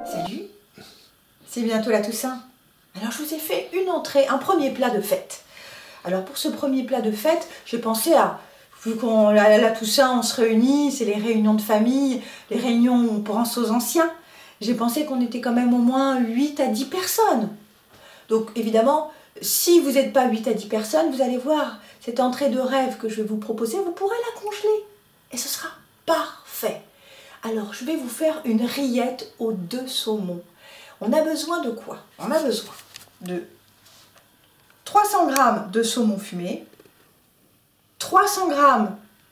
Salut, c'est bientôt la Toussaint. Alors je vous ai fait une entrée, un premier plat de fête. Alors pour ce premier plat de fête, j'ai pensé à, vu qu'on la Toussaint, on se réunit, c'est les réunions de famille, les réunions où on pense aux anciens. J'ai pensé qu'on était quand même au moins 8 à 10 personnes. Donc évidemment, si vous n'êtes pas 8 à 10 personnes, vous allez voir, cette entrée de rêve que je vais vous proposer, vous pourrez la congeler. Et ce sera parfait. Alors je vais vous faire une rillette aux 2 saumons. On a besoin de quoi? On a besoin de 300 g de saumon fumé, 300 g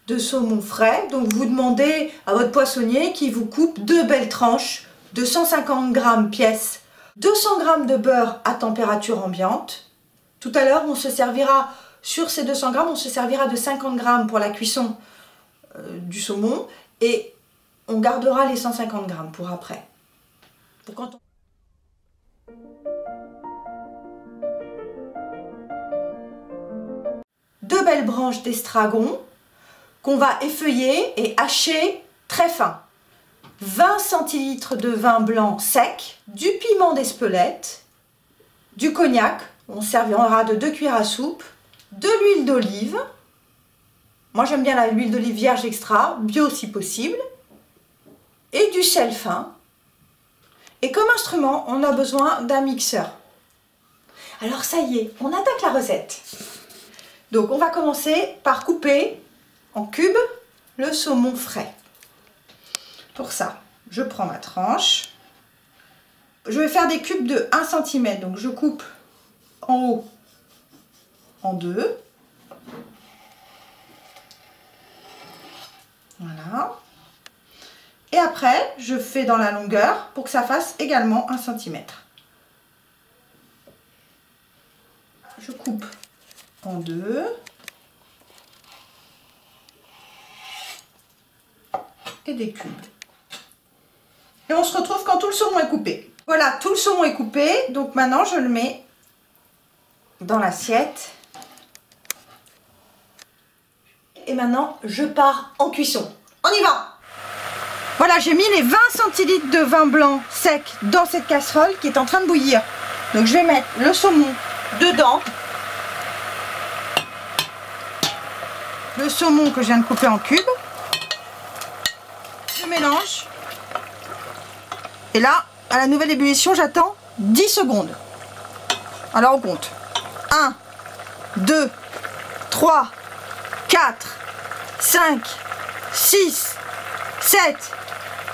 de saumon frais. Donc vous demandez à votre poissonnier qui vous coupe 2 belles tranches de 150 g pièce, 200 g de beurre à température ambiante. Tout à l'heure, on se servira, sur ces 200 g, on se servira de 50 g pour la cuisson du saumon et on gardera les 150 g pour après. Pour quand on... Deux belles branches d'estragon qu'on va effeuiller et hacher très fin. 20 centilitres de vin blanc sec, du piment d'Espelette, du cognac, on servira de 2 cuillères à soupe, de l'huile d'olive, moi j'aime bien l'huile d'olive vierge extra, bio si possible, et du sel fin. Et comme instrument, on a besoin d'un mixeur. Alors ça y est, on attaque la recette. Donc on va commencer par couper en cubes le saumon frais. Pour ça, je prends ma tranche. Je vais faire des cubes de 1 cm. Donc je coupe en haut en 2. Voilà. Et après, je fais dans la longueur pour que ça fasse également 1 cm. Je coupe en 2. Et des cubes. Et on se retrouve quand tout le saumon est coupé. Voilà, tout le saumon est coupé. Donc maintenant, je le mets dans l'assiette. Et maintenant, je pars en cuisson. On y va! Voilà, j'ai mis les 20 centilitres de vin blanc sec dans cette casserole qui est en train de bouillir. Donc je vais mettre le saumon dedans. Le saumon que je viens de couper en cubes. Je mélange. Et là, à la nouvelle ébullition, j'attends 10 secondes. Alors on compte. 1, 2, 3, 4, 5, 6, 7,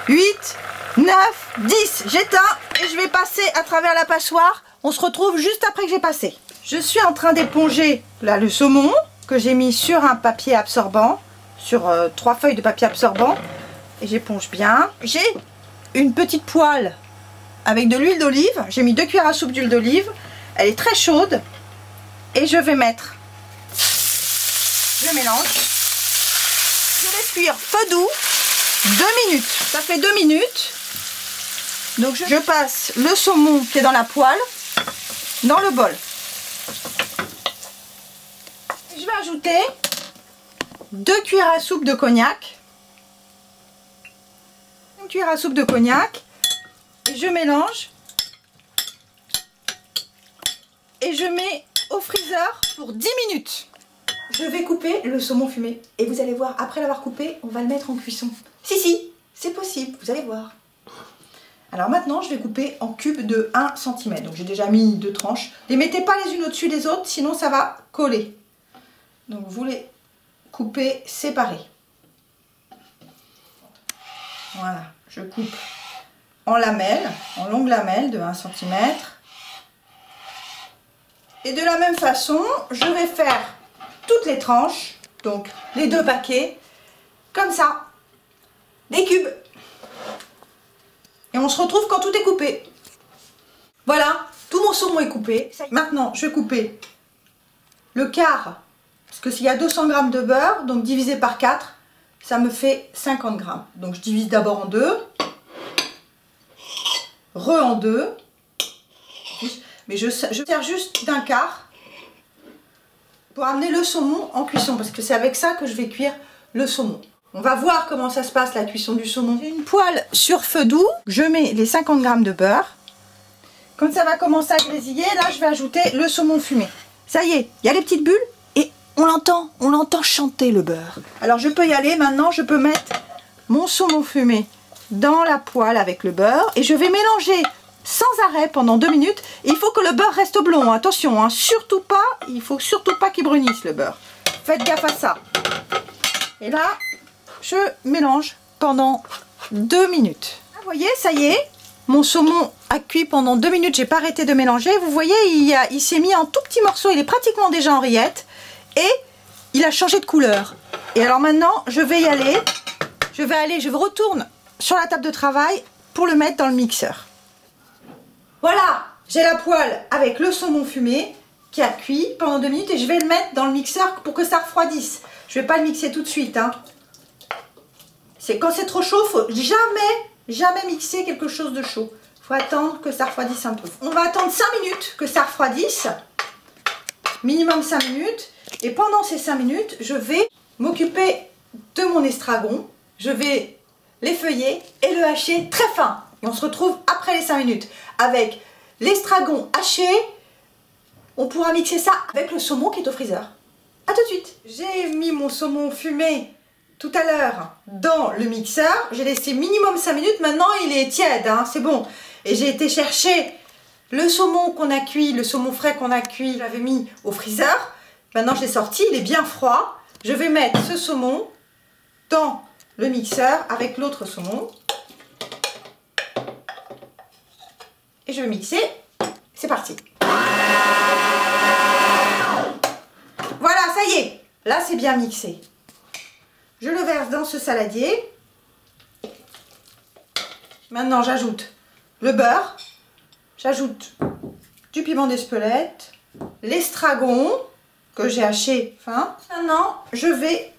8, 9, 10. J'éteins et je vais passer à travers la passoire. On se retrouve juste après que j'ai passé. Je suis en train d'éponger là le saumon que j'ai mis sur un papier absorbant, sur 3 feuilles de papier absorbant. Et j'éponge bien. J'ai une petite poêle avec de l'huile d'olive. J'ai mis 2 cuillères à soupe d'huile d'olive. Elle est très chaude. Et je vais mettre. Je mélange. Je laisse cuire feu doux 2 minutes. Ça fait 2 minutes. Donc je passe le saumon qui est dans la poêle dans le bol. Je vais ajouter 2 cuillères à soupe de cognac. Une cuillère à soupe de cognac. Et je mélange. Et je mets au freezer pour 10 minutes. Je vais couper le saumon fumé. Et vous allez voir, après l'avoir coupé, on va le mettre en cuisson. Si, c'est possible, vous allez voir. Alors maintenant, je vais couper en cubes de 1 cm. Donc j'ai déjà mis 2 tranches. Les mettez pas les unes au-dessus des autres, sinon ça va coller. Donc vous les coupez séparés. Voilà, je coupe en lamelles, en longues lamelles de 1 cm. Et de la même façon, je vais faire toutes les tranches, donc les 2 paquets, comme ça, des cubes. Et on se retrouve quand tout est coupé. Voilà, tout mon saumon est coupé. Maintenant, je vais couper le quart, parce que s'il y a 200 g de beurre, donc divisé par 4, ça me fait 50 g. Donc je divise d'abord en 2, en 2, mais je sers juste d'un quart pour amener le saumon en cuisson, parce que c'est avec ça que je vais cuire le saumon. On va voir comment ça se passe la cuisson du saumon. J'ai une poêle sur feu doux, je mets les 50 g de beurre. Quand ça va commencer à grésiller, là je vais ajouter le saumon fumé. Ça y est, il y a les petites bulles et on l'entend chanter le beurre. Alors je peux y aller maintenant, je peux mettre mon saumon fumé dans la poêle avec le beurre et je vais mélanger sans arrêt pendant 2 minutes. Et il faut que le beurre reste blond, attention, hein, surtout pas, il faut surtout pas qu'il brunisse le beurre. Faites gaffe à ça. Et là, je mélange pendant 2 minutes. Vous voyez, ça y est, mon saumon a cuit pendant 2 minutes, j'ai pas arrêté de mélanger. Vous voyez, il s'est mis en tout petits morceaux, il est pratiquement déjà en rillettes. Et il a changé de couleur. Et alors maintenant, je vais y aller. Je retourne sur la table de travail pour le mettre dans le mixeur. Voilà, j'ai la poêle avec le saumon fumé qui a cuit pendant 2 minutes et je vais le mettre dans le mixeur pour que ça refroidisse. Je vais pas le mixer tout de suite, hein. Quand c'est trop chaud, faut jamais mixer quelque chose de chaud. Faut attendre que ça refroidisse un peu. On va attendre 5 minutes que ça refroidisse. Minimum 5 minutes. Et pendant ces 5 minutes, je vais m'occuper de mon estragon. Je vais l'effeuiller et le hacher très fin. Et on se retrouve après les 5 minutes. Avec l'estragon haché, on pourra mixer ça avec le saumon qui est au freezer. A tout de suite. J'ai mis mon saumon fumé tout à l'heure dans le mixeur. J'ai laissé minimum 5 minutes. Maintenant, il est tiède, hein, c'est bon. Et j'ai été chercher le saumon qu'on a cuit, le saumon frais qu'on a cuit. Je l'avais mis au freezer. Maintenant, je l'ai sorti. Il est bien froid. Je vais mettre ce saumon dans le mixeur avec l'autre saumon. Et je vais mixer. C'est parti. Voilà, ça y est. Là, c'est bien mixé. Je le verse dans ce saladier. Maintenant, j'ajoute le beurre. J'ajoute du piment d'Espelette, l'estragon que j'ai haché fin. Maintenant, je vais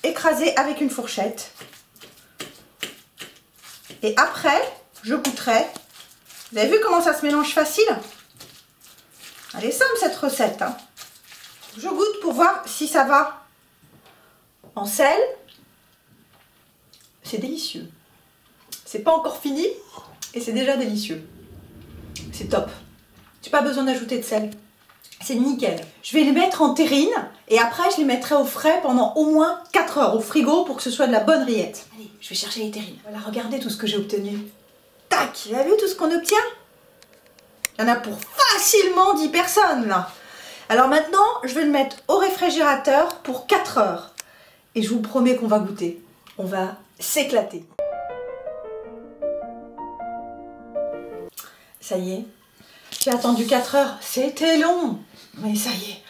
écraser avec une fourchette. Et après, je goûterai. Vous avez vu comment ça se mélange facile? Elle est simple cette recette, hein. Je goûte pour voir si ça va. En sel, c'est délicieux. C'est pas encore fini et c'est déjà délicieux. C'est top. J'ai pas besoin d'ajouter de sel. C'est nickel. Je vais les mettre en terrine et après je les mettrai au frais pendant au moins 4 heures au frigo pour que ce soit de la bonne rillette. Allez, je vais chercher les terrines. Voilà, regardez tout ce que j'ai obtenu. Tac, vous avez vu tout ce qu'on obtient? Il y en a pour facilement 10 personnes là. Alors maintenant, je vais le mettre au réfrigérateur pour 4 heures. Et je vous promets qu'on va goûter. On va s'éclater. Ça y est. J'ai attendu 4 heures. C'était long. Mais ça y est.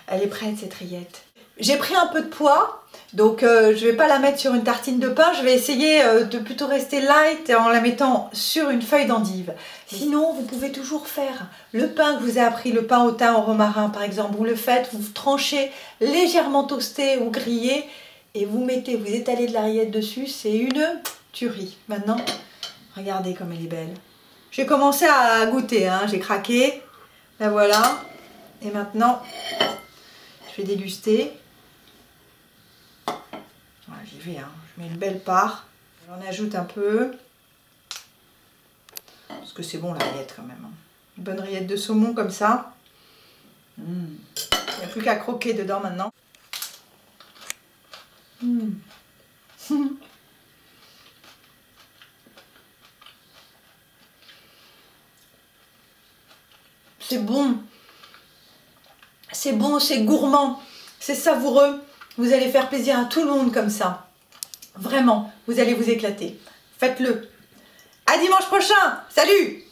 Elle est prête cette rillette. J'ai pris un peu de poids. Donc je vais pas la mettre sur une tartine de pain. Je vais essayer de plutôt rester light en la mettant sur une feuille d'endive. Sinon, vous pouvez toujours faire le pain que vous avez appris, le pain au thym au romarin par exemple. Vous le faites, vous tranchez légèrement toasté ou grillé. Et vous étalez de la rillette dessus, c'est une tuerie. Maintenant, regardez comme elle est belle. J'ai commencé à goûter, hein, j'ai craqué. La voilà. Et maintenant, je vais déguster. Voilà, j'y vais, hein. Je mets une belle part. J'en ajoute un peu. Parce que c'est bon la rillette quand même. Hein. Une bonne rillette de saumon comme ça. Il n'y a plus qu'à croquer dedans maintenant. C'est bon, c'est gourmand, c'est savoureux. Vous allez faire plaisir à tout le monde comme ça. Vraiment, vous allez vous éclater. Faites-le. À dimanche prochain. Salut.